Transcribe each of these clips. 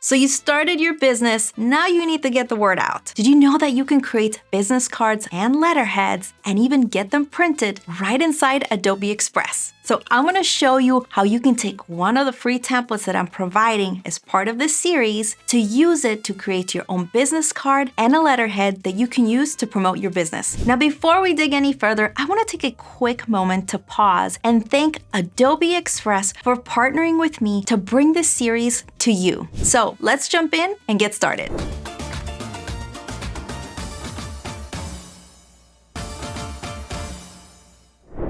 So you started your business, now you need to get the word out. Did you know that you can create business cards and letterheads and even get them printed right inside Adobe Express? So I'm gonna show you how you can take one of the free templates that I'm providing as part of this series to use it to create your own business card and a letterhead that you can use to promote your business. Now, before we dig any further, I wanna take a quick moment to pause and thank Adobe Express for partnering with me to bring this series to you. So let's jump in and get started.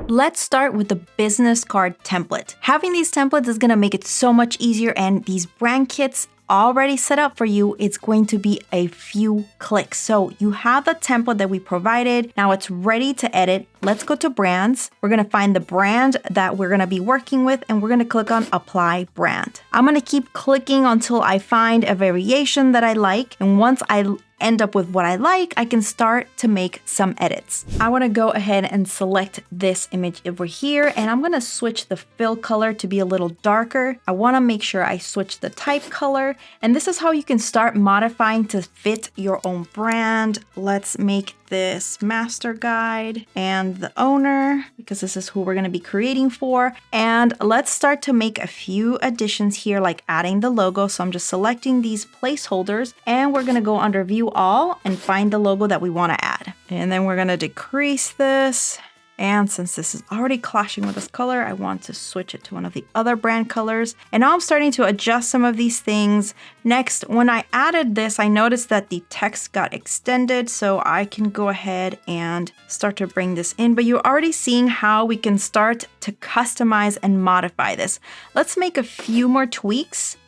Let's start with the business card template. Having these templates is gonna make it so much easier, and these brand kits already set up for you, it's going to be a few clicks. So you have the template that we provided. Now it's ready to edit. Let's go to brands. We're gonna find the brand that we're gonna be working with, and we're gonna click on apply brand. I'm gonna keep clicking until I find a variation that I like. And once I end up with what I like, I can start to make some edits. I wanna go ahead and select this image over here, and I'm gonna switch the fill color to be a little darker. I wanna make sure I switch the type color, and this is how you can start modifying to fit your own brand. Let's make this master guide and the owner, because this is who we're gonna be creating for. And let's start to make a few additions here, like adding the logo. So I'm just selecting these placeholders, and we're gonna go under view all and find the logo that we wanna add. And then we're gonna decrease this. And since this is already clashing with this color, I want to switch it to one of the other brand colors. And now I'm starting to adjust some of these things. Next, when I added this, I noticed that the text got extended, so I can go ahead and start to bring this in. But you're already seeing how we can start to customize and modify this. Let's make a few more tweaks.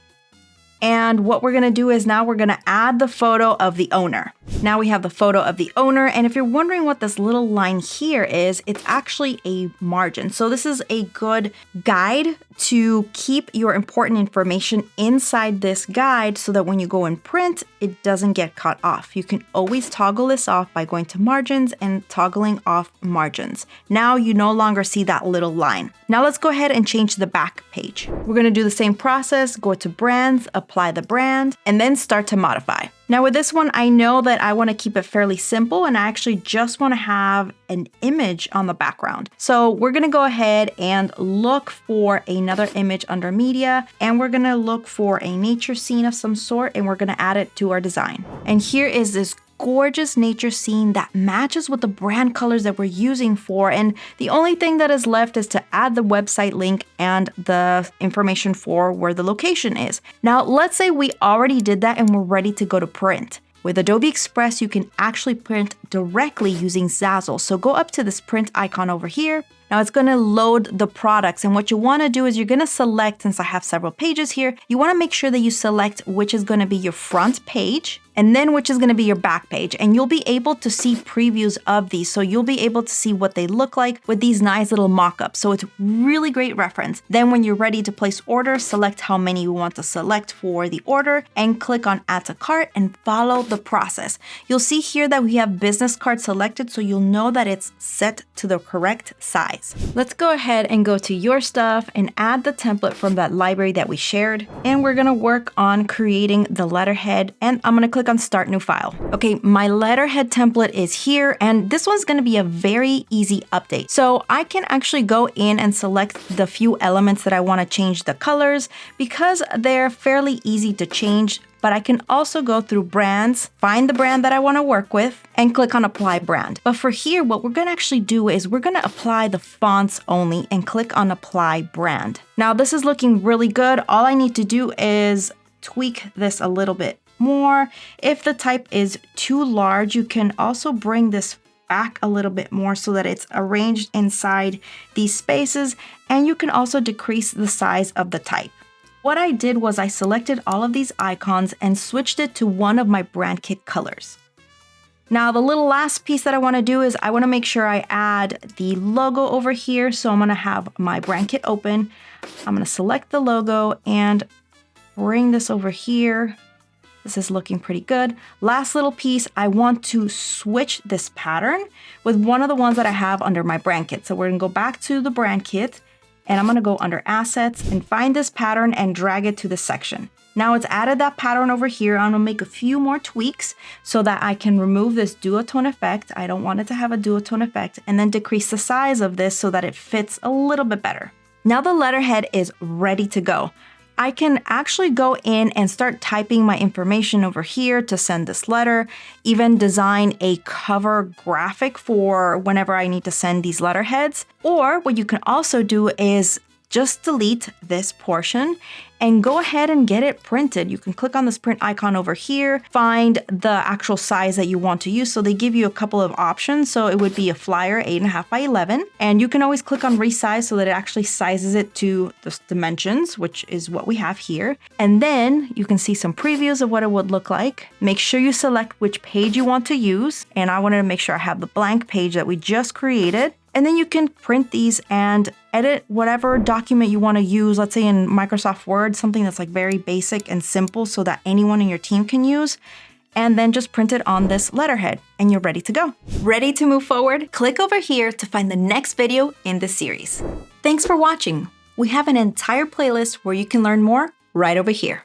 And what we're gonna do is now we're gonna add the photo of the owner. Now we have the photo of the owner, and if you're wondering what this little line here is, it's actually a margin. So this is a good guide to keep your important information inside this guide so that when you go and print, it doesn't get cut off. You can always toggle this off by going to margins and toggling off margins. Now you no longer see that little line. Now let's go ahead and change the back page. We're gonna do the same process, go to brands, apply the brand, and then start to modify. Now with this one, I know that I wanna keep it fairly simple, and I actually just wanna have an image on the background. So we're gonna go ahead and look for another image under media, and we're gonna look for a nature scene of some sort, and we're gonna add it to our design. And here is this gorgeous nature scene that matches with the brand colors that we're using for. And the only thing that is left is to add the website link and the information for where the location is. Now, let's say we already did that and we're ready to go to print. With Adobe Express, you can actually print directly using Zazzle. So go up to this print icon over here. Now it's gonna load the products, and what you wanna do is you're gonna select, since I have several pages here, you wanna make sure that you select which is gonna be your front page, and then which is gonna be your back page. And you'll be able to see previews of these. So you'll be able to see what they look like with these nice little mock-ups. So it's really great reference. Then when you're ready to place orders, select how many you want to select for the order and click on add to cart and follow the process. You'll see here that we have business card selected, so you'll know that it's set to the correct size. Let's go ahead and go to your stuff and add the template from that library that we shared. And we're gonna work on creating the letterhead, and I'm gonna click on start new file. Okay, my letterhead template is here, and this one's gonna be a very easy update. So I can actually go in and select the few elements that I wanna change the colors because they're fairly easy to change. But I can also go through brands, find the brand that I want to work with, and click on apply brand. But for here, what we're gonna actually do is we're gonna apply the fonts only and click on apply brand. Now this is looking really good. All I need to do is tweak this a little bit more. If the type is too large, you can also bring this back a little bit more so that it's arranged inside these spaces, and you can also decrease the size of the type. What I did was I selected all of these icons and switched it to one of my brand kit colors. Now the little last piece that I want to do is I want to make sure I add the logo over here. So I'm going to have my brand kit open. I'm going to select the logo and bring this over here. This is looking pretty good. Last little piece, I want to switch this pattern with one of the ones that I have under my brand kit. So we're gonna go back to the brand kit, and I'm gonna go under assets and find this pattern and drag it to this section. Now it's added that pattern over here. I'm gonna make a few more tweaks so that I can remove this duotone effect. I don't want it to have a duotone effect, and then decrease the size of this so that it fits a little bit better. Now the letterhead is ready to go. I can actually go in and start typing my information over here to send this letter, even design a cover graphic for whenever I need to send these letterheads. Or what you can also do is just delete this portion and go ahead and get it printed. You can click on this print icon over here, find the actual size that you want to use. So they give you a couple of options. So it would be a flyer 8.5 by 11. And you can always click on resize so that it actually sizes it to the dimensions, which is what we have here. And then you can see some previews of what it would look like. Make sure you select which page you want to use. And I wanted to make sure I have the blank page that we just created. And then you can print these and edit whatever document you want to use. Let's say in Microsoft Word, something that's like very basic and simple so that anyone in your team can use. And then just print it on this letterhead and you're ready to go. Ready to move forward? Click over here to find the next video in this series. Thanks for watching. We have an entire playlist where you can learn more right over here.